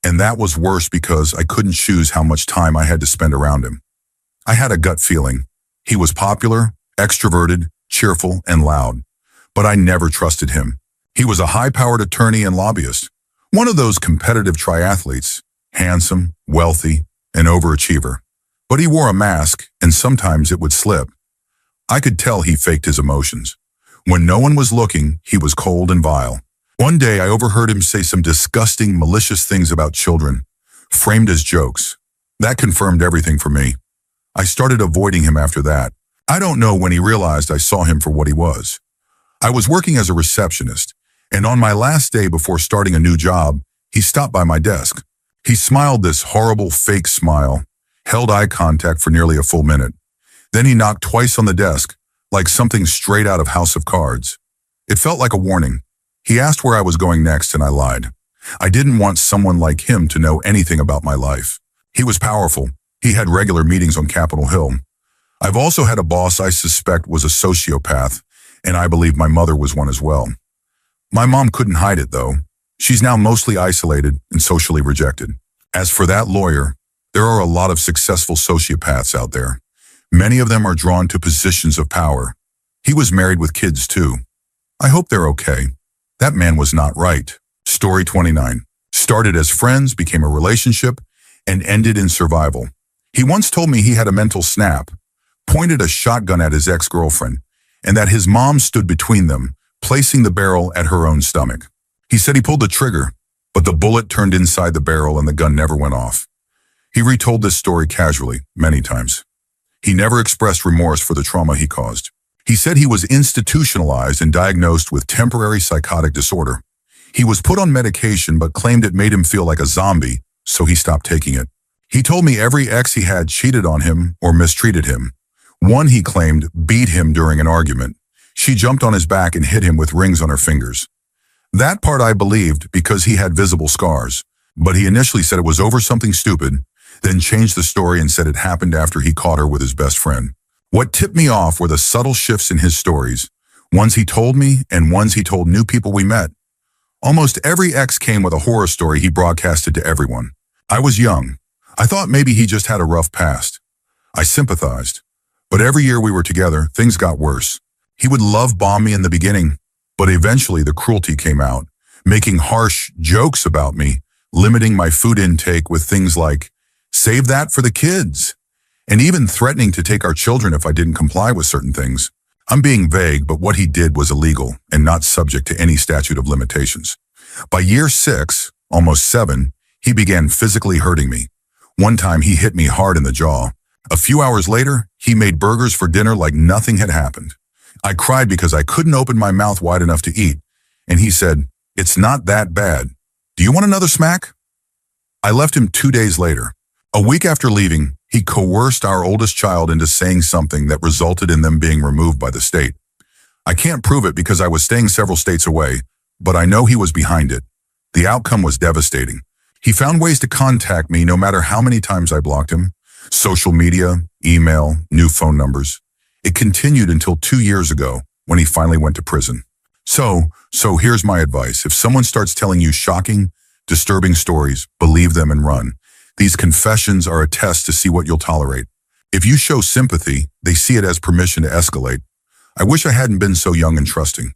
And that was worse because I couldn't choose how much time I had to spend around him. I had a gut feeling. He was popular, extroverted, cheerful, and loud. But I never trusted him. He was a high-powered attorney and lobbyist. One of those competitive triathletes, handsome, wealthy, an overachiever. But he wore a mask, and sometimes it would slip. I could tell he faked his emotions. When no one was looking, he was cold and vile. One day, I overheard him say some disgusting, malicious things about children, framed as jokes. That confirmed everything for me. I started avoiding him after that. I don't know when he realized I saw him for what he was. I was working as a receptionist, and on my last day before starting a new job, he stopped by my desk. He smiled this horrible fake smile, held eye contact for nearly a full minute. Then he knocked twice on the desk, like something straight out of House of Cards. It felt like a warning. He asked where I was going next, and I lied. I didn't want someone like him to know anything about my life. He was powerful. He had regular meetings on Capitol Hill. I've also had a boss I suspect was a sociopath, and I believe my mother was one as well. My mom couldn't hide it, though. She's now mostly isolated and socially rejected. As for that lawyer, there are a lot of successful sociopaths out there. Many of them are drawn to positions of power. He was married with kids too. I hope they're okay. That man was not right. Story 29. Started as friends, became a relationship, and ended in survival. He once told me he had a mental snap, pointed a shotgun at his ex-girlfriend, and that his mom stood between them, placing the barrel at her own stomach. He said he pulled the trigger, but the bullet turned inside the barrel and the gun never went off. He retold this story casually, many times. He never expressed remorse for the trauma he caused. He said he was institutionalized and diagnosed with temporary psychotic disorder. He was put on medication but claimed it made him feel like a zombie, so he stopped taking it. He told me every ex he had cheated on him or mistreated him. One, he claimed, beat him during an argument. She jumped on his back and hit him with rings on her fingers. That part I believed because he had visible scars, but he initially said it was over something stupid, then changed the story and said it happened after he caught her with his best friend. What tipped me off were the subtle shifts in his stories, ones he told me and ones he told new people we met. Almost every ex came with a horror story he broadcasted to everyone. I was young. I thought maybe he just had a rough past. I sympathized. But every year we were together, things got worse. He would love bomb me in the beginning, but eventually the cruelty came out, making harsh jokes about me, limiting my food intake with things like, "Save that for the kids," and even threatening to take our children if I didn't comply with certain things. I'm being vague, but what he did was illegal and not subject to any statute of limitations. By year 6, almost 7, he began physically hurting me. One time he hit me hard in the jaw. A few hours later, he made burgers for dinner like nothing had happened. I cried because I couldn't open my mouth wide enough to eat, and he said, "It's not that bad. Do you want another smack?" I left him 2 days later. A week after leaving, he coerced our oldest child into saying something that resulted in them being removed by the state. I can't prove it because I was staying several states away, but I know he was behind it. The outcome was devastating. He found ways to contact me no matter how many times I blocked him. Social media, email, new phone numbers. It continued until 2 years ago when he finally went to prison. So here's my advice. If someone starts telling you shocking, disturbing stories, believe them and run. These confessions are a test to see what you'll tolerate. If you show sympathy, they see it as permission to escalate. I wish I hadn't been so young and trusting.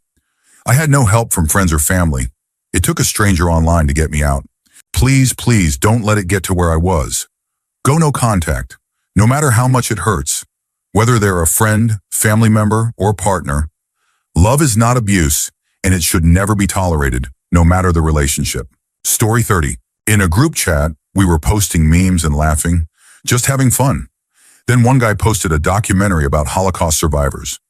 I had no help from friends or family. It took a stranger online to get me out. Please don't let it get to where I was. Go no contact, no matter how much it hurts. Whether they're a friend, family member, or partner, love is not abuse, and it should never be tolerated, no matter the relationship. Story 30. In a group chat, we were posting memes and laughing, just having fun. Then one guy posted a documentary about Holocaust survivors.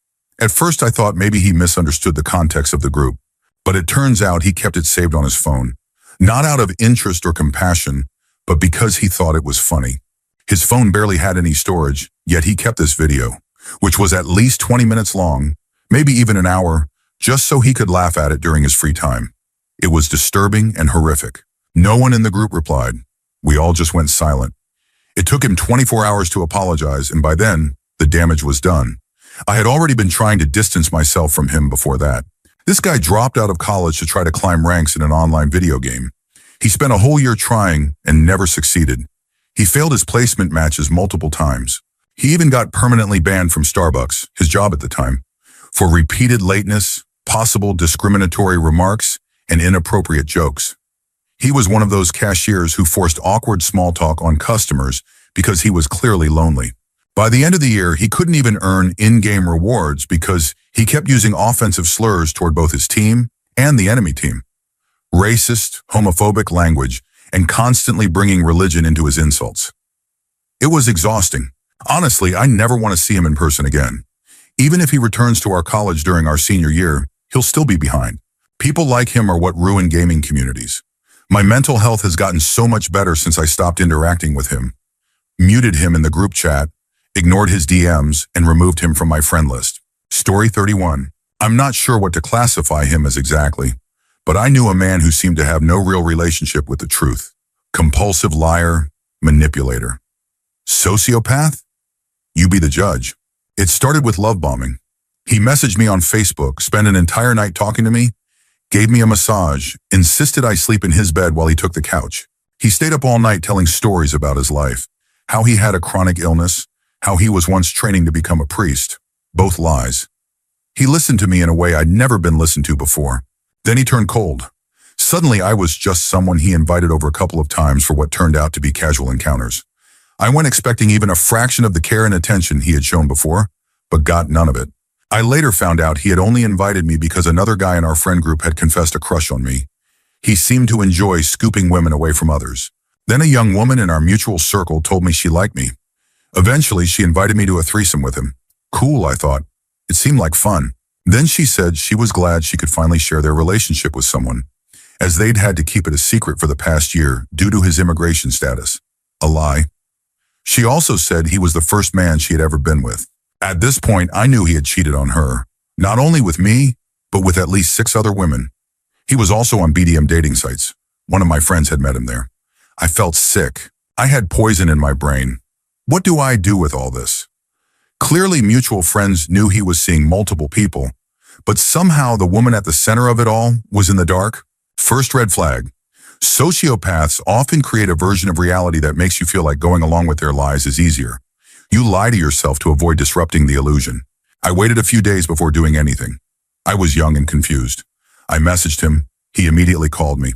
At first I thought maybe he misunderstood the context of the group, but it turns out he kept it saved on his phone. Not out of interest or compassion, but because he thought it was funny. His phone barely had any storage, yet he kept this video, which was at least 20 minutes long, maybe even an hour, just so he could laugh at it during his free time. It was disturbing and horrific. No one in the group replied. We all just went silent. It took him 24 hours to apologize, and by then, the damage was done. I had already been trying to distance myself from him before that. This guy dropped out of college to try to climb ranks in an online video game. He spent a whole year trying and never succeeded. He failed his placement matches multiple times. He even got permanently banned from Starbucks, his job at the time, for repeated lateness, possible discriminatory remarks, and inappropriate jokes. He was one of those cashiers who forced awkward small talk on customers because he was clearly lonely. By the end of the year, he couldn't even earn in-game rewards because he kept using offensive slurs toward both his team and the enemy team. Racist, homophobic language, and constantly bringing religion into his insults. It was exhausting. Honestly, I never want to see him in person again. Even if he returns to our college during our senior year, he'll still be behind. People like him are what ruin gaming communities. My mental health has gotten so much better since I stopped interacting with him, muted him in the group chat, ignored his DMs, and removed him from my friend list. Story 31. I'm not sure what to classify him as exactly, but I knew a man who seemed to have no real relationship with the truth. Compulsive liar, manipulator. Sociopath? You be the judge. It started with love bombing. He messaged me on Facebook, spent an entire night talking to me, gave me a massage, insisted I sleep in his bed while he took the couch. He stayed up all night telling stories about his life, how he had a chronic illness, how he was once training to become a priest. Both lies. He listened to me in a way I'd never been listened to before. Then he turned cold. Suddenly, I was just someone he invited over a couple of times for what turned out to be casual encounters. I went expecting even a fraction of the care and attention he had shown before, but got none of it. I later found out he had only invited me because another guy in our friend group had confessed a crush on me. He seemed to enjoy scooping women away from others. Then a young woman in our mutual circle told me she liked me. Eventually, she invited me to a threesome with him. Cool, I thought. It seemed like fun. Then she said she was glad she could finally share their relationship with someone, as they'd had to keep it a secret for the past year due to his immigration status. A lie. She also said he was the first man she had ever been with. At this point, I knew he had cheated on her, not only with me, but with at least 6 other women. He was also on BDM dating sites. One of my friends had met him there. I felt sick. I had poison in my brain. What do I do with all this? Clearly, mutual friends knew he was seeing multiple people, but somehow the woman at the center of it all was in the dark. First red flag. Sociopaths often create a version of reality that makes you feel like going along with their lies is easier. You lie to yourself to avoid disrupting the illusion. I waited a few days before doing anything. I was young and confused. I messaged him. He immediately called me.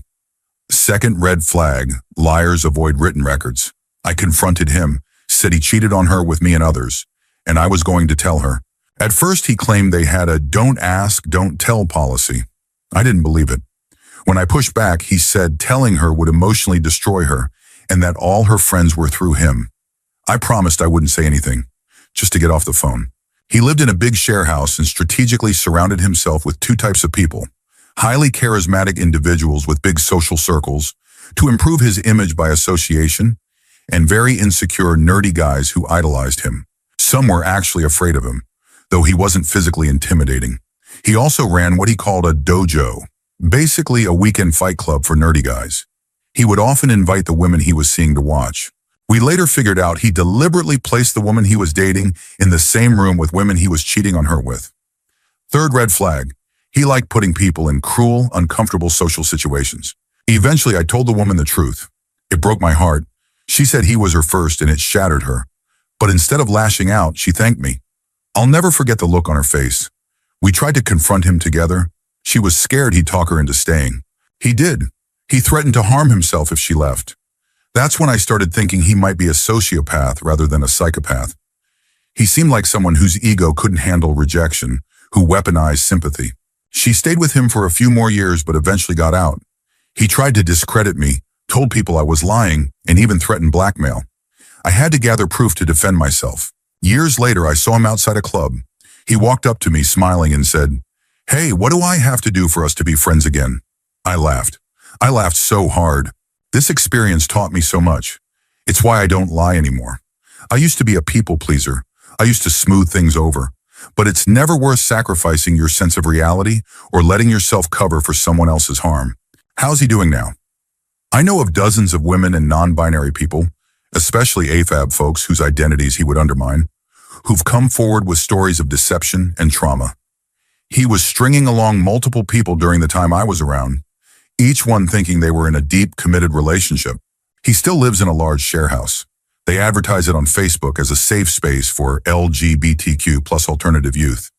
Second red flag. Liars avoid written records. I confronted him, said he cheated on her with me and others, and I was going to tell her. At first, he claimed they had a don't ask, don't tell policy. I didn't believe it. When I pushed back, he said telling her would emotionally destroy her and that all her friends were through him. I promised I wouldn't say anything, just to get off the phone. He lived in a big share house and strategically surrounded himself with 2 types of people: highly charismatic individuals with big social circles to improve his image by association, and very insecure, nerdy guys who idolized him. Some were actually afraid of him, though he wasn't physically intimidating. He also ran what he called a dojo, basically a weekend fight club for nerdy guys. He would often invite the women he was seeing to watch. We later figured out he deliberately placed the woman he was dating in the same room with women he was cheating on her with. Third red flag. He liked putting people in cruel, uncomfortable social situations. Eventually, I told the woman the truth. It broke my heart. She said he was her first and it shattered her. But instead of lashing out, she thanked me. I'll never forget the look on her face. We tried to confront him together. She was scared he'd talk her into staying. He did. He threatened to harm himself if she left. That's when I started thinking he might be a sociopath rather than a psychopath. He seemed like someone whose ego couldn't handle rejection, who weaponized sympathy. She stayed with him for a few more years but eventually got out. He tried to discredit me, told people I was lying, and even threatened blackmail. I had to gather proof to defend myself. Years later, I saw him outside a club. He walked up to me smiling and said, "Hey, what do I have to do for us to be friends again?" I laughed. I laughed so hard. This experience taught me so much. It's why I don't lie anymore. I used to be a people pleaser. I used to smooth things over. But it's never worth sacrificing your sense of reality or letting yourself cover for someone else's harm. How's he doing now? I know of dozens of women and non-binary people, especially AFAB folks whose identities he would undermine, who've come forward with stories of deception and trauma. He was stringing along multiple people during the time I was around, each one thinking they were in a deep, committed relationship. He still lives in a large share house. They advertise it on Facebook as a safe space for LGBTQ plus alternative youth.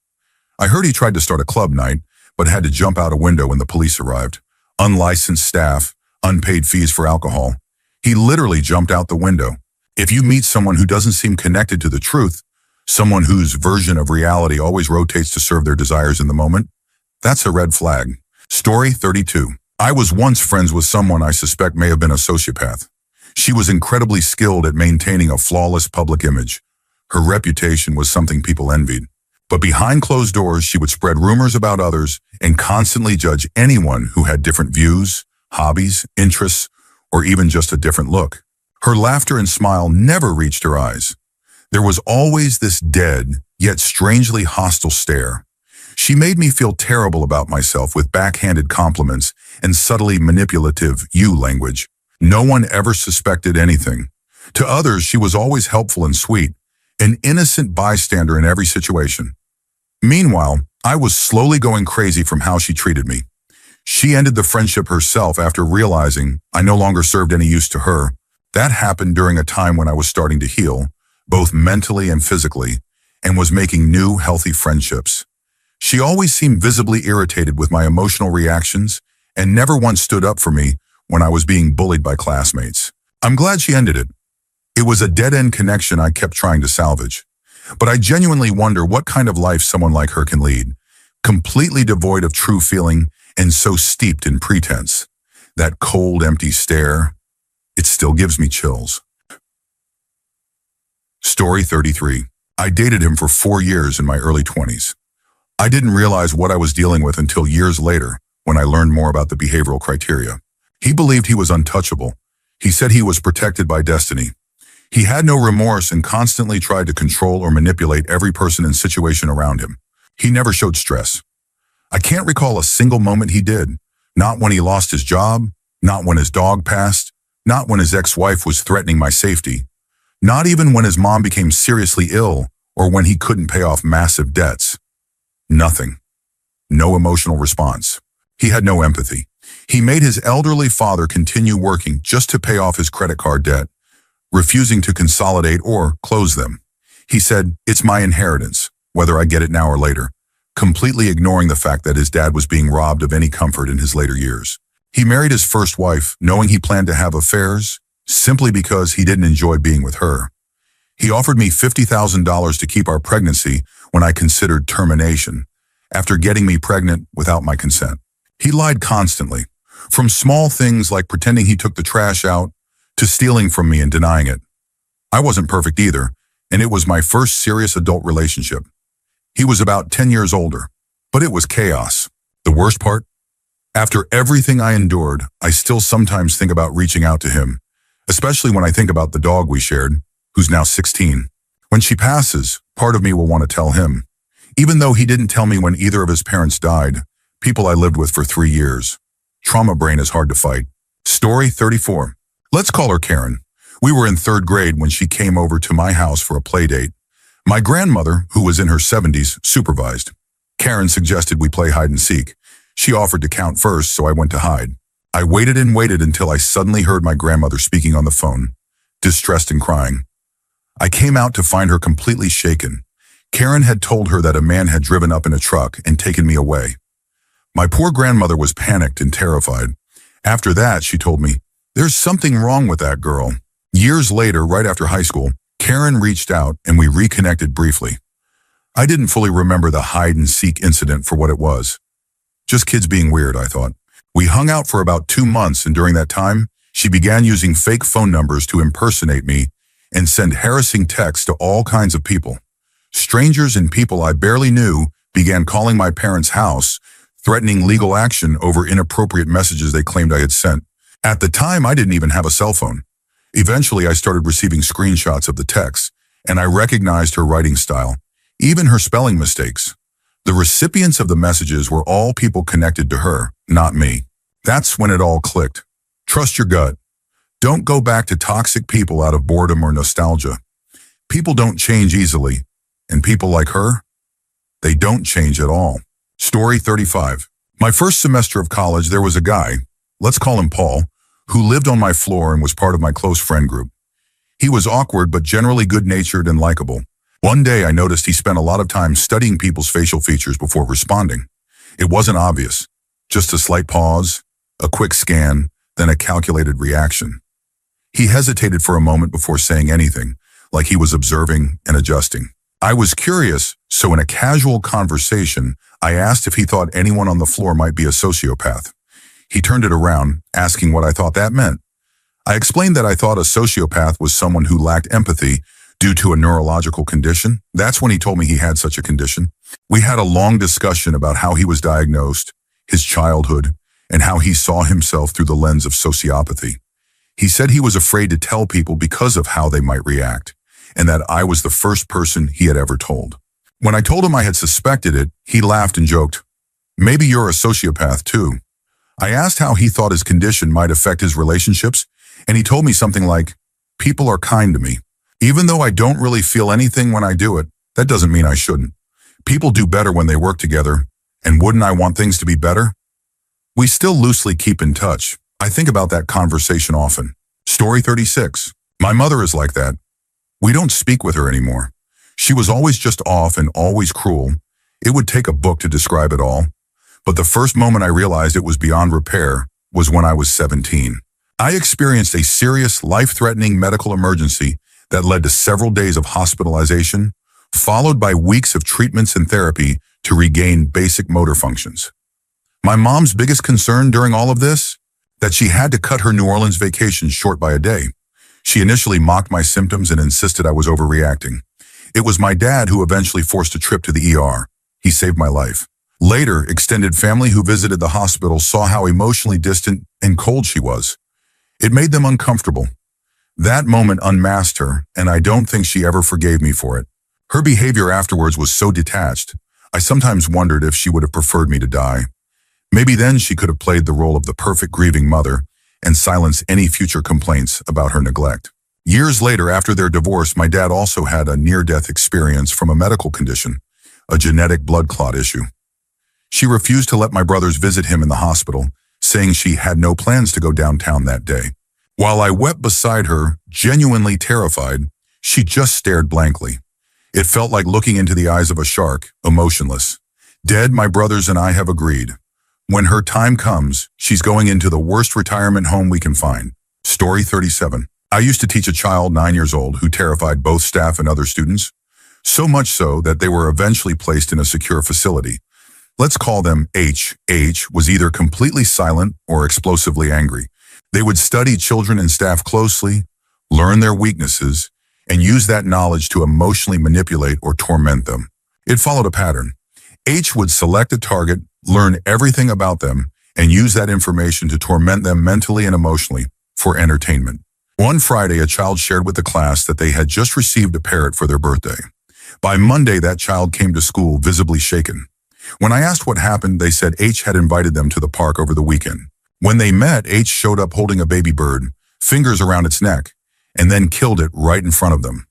I heard he tried to start a club night, but had to jump out a window when the police arrived. Unlicensed staff, unpaid fees for alcohol. He literally jumped out the window. If you meet someone who doesn't seem connected to the truth, someone whose version of reality always rotates to serve their desires in the moment, that's a red flag. Story 32. I was once friends with someone I suspect may have been a sociopath. She was incredibly skilled at maintaining a flawless public image. Her reputation was something people envied. But behind closed doors, she would spread rumors about others and constantly judge anyone who had different views, hobbies, interests, or even just a different look. Her laughter and smile never reached her eyes. There was always this dead, yet strangely hostile stare. She made me feel terrible about myself with backhanded compliments and subtly manipulative you language. No one ever suspected anything. To others, she was always helpful and sweet, an innocent bystander in every situation. Meanwhile, I was slowly going crazy from how she treated me. She ended the friendship herself after realizing I no longer served any use to her. That happened during a time when I was starting to heal, both mentally and physically, and was making new, healthy friendships. She always seemed visibly irritated with my emotional reactions and never once stood up for me when I was being bullied by classmates. I'm glad she ended it. It was a dead-end connection I kept trying to salvage. But I genuinely wonder what kind of life someone like her can lead, completely devoid of true feeling and so steeped in pretense. That cold, empty stare, it still gives me chills. Story 33. I dated him for 4 years in my early 20s. I didn't realize what I was dealing with until years later when I learned more about the behavioral criteria. He believed he was untouchable. He said he was protected by destiny. He had no remorse and constantly tried to control or manipulate every person and situation around him. He never showed stress. I can't recall a single moment he did. Not when he lost his job, not when his dog passed, not when his ex-wife was threatening my safety, not even when his mom became seriously ill or when he couldn't pay off massive debts. Nothing. No emotional response. He had no empathy. He made his elderly father continue working just to pay off his credit card debt, refusing to consolidate or close them. He said, "It's my inheritance, whether I get it now or later," completely ignoring the fact that his dad was being robbed of any comfort in his later years. He married his first wife, knowing he planned to have affairs, simply because he didn't enjoy being with her. He offered me $50,000 to keep our pregnancy when I considered termination, after getting me pregnant without my consent. He lied constantly, from small things like pretending he took the trash out to stealing from me and denying it. I wasn't perfect either, and it was my first serious adult relationship. He was about 10 years older, but it was chaos. The worst part? After everything I endured, I still sometimes think about reaching out to him, especially when I think about the dog we shared, who's now 16. When she passes, part of me will want to tell him, even though he didn't tell me when either of his parents died, people I lived with for 3 years. Trauma brain is hard to fight. Story 34. Let's call her Karen. We were in 3rd grade when she came over to my house for a play date. My grandmother, who was in her 70s, supervised. Karen suggested we play hide and seek. She offered to count first, so I went to hide. I waited and waited until I suddenly heard my grandmother speaking on the phone, distressed and crying. I came out to find her completely shaken. Karen had told her that a man had driven up in a truck and taken me away. My poor grandmother was panicked and terrified. After that, she told me, "There's something wrong with that girl." Years later, right after high school, Karen reached out and we reconnected briefly. I didn't fully remember the hide and seek incident for what it was. Just kids being weird, I thought. We hung out for about 2 months, and during that time, she began using fake phone numbers to impersonate me and send harassing texts to all kinds of people. Strangers and people I barely knew began calling my parents' house, threatening legal action over inappropriate messages they claimed I had sent. At the time, I didn't even have a cell phone. Eventually, I started receiving screenshots of the texts, and I recognized her writing style, even her spelling mistakes. The recipients of the messages were all people connected to her, not me. That's when it all clicked. Trust your gut. Don't go back to toxic people out of boredom or nostalgia. People don't change easily, and people like her, they don't change at all. Story 35. My first semester of college, there was a guy, let's call him Paul, who lived on my floor and was part of my close friend group. He was awkward but generally good-natured and likable. One day I noticed he spent a lot of time studying people's facial features before responding. It wasn't obvious, just a slight pause, a quick scan, then a calculated reaction. He hesitated for a moment before saying anything, like he was observing and adjusting. I was curious, so in a casual conversation, I asked if he thought anyone on the floor might be a sociopath. He turned it around, asking what I thought that meant. I explained that I thought a sociopath was someone who lacked empathy due to a neurological condition. That's when he told me he had such a condition. We had a long discussion about how he was diagnosed, his childhood, and how he saw himself through the lens of sociopathy. He said he was afraid to tell people because of how they might react, and that I was the first person he had ever told. When I told him I had suspected it, he laughed and joked, "Maybe you're a sociopath too." I asked how he thought his condition might affect his relationships, and he told me something like, "People are kind to me. Even though I don't really feel anything when I do it, that doesn't mean I shouldn't. People do better when they work together, and wouldn't I want things to be better?" We still loosely keep in touch. I think about that conversation often. Story 36. My mother is like that. We don't speak with her anymore. She was always just off and always cruel. It would take a book to describe it all. But the first moment I realized it was beyond repair was when I was 17. I experienced a serious, life-threatening medical emergency that led to several days of hospitalization, followed by weeks of treatments and therapy to regain basic motor functions. My mom's biggest concern during all of this? That she had to cut her New Orleans vacation short by a day. She initially mocked my symptoms and insisted I was overreacting. It was my dad who eventually forced a trip to the ER. He saved my life. Later, extended family who visited the hospital saw how emotionally distant and cold she was. It made them uncomfortable. That moment unmasked her, and I don't think she ever forgave me for it. Her behavior afterwards was so detached, I sometimes wondered if she would have preferred me to die. Maybe then she could have played the role of the perfect grieving mother and silenced any future complaints about her neglect. Years later, after their divorce, my dad also had a near-death experience from a medical condition, a genetic blood clot issue. She refused to let my brothers visit him in the hospital, saying she had no plans to go downtown that day. While I wept beside her, genuinely terrified, she just stared blankly. It felt like looking into the eyes of a shark, emotionless. Dead, my brothers and I have agreed. When her time comes, she's going into the worst retirement home we can find. Story 37. I used to teach a child 9 years old who terrified both staff and other students, so much so that they were eventually placed in a secure facility. Let's call them H. H was either completely silent or explosively angry. They would study children and staff closely, learn their weaknesses, and use that knowledge to emotionally manipulate or torment them. It followed a pattern. H would select a target, learn everything about them, and use that information to torment them mentally and emotionally for entertainment. One Friday, a child shared with the class that they had just received a parrot for their birthday. By Monday, that child came to school visibly shaken. When I asked what happened, they said H had invited them to the park over the weekend. When they met, H showed up holding a baby bird, fingers around its neck, and then killed it right in front of them.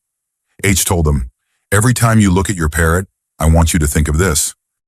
H told them, "Every time you look at your parrot, I want you to think of this."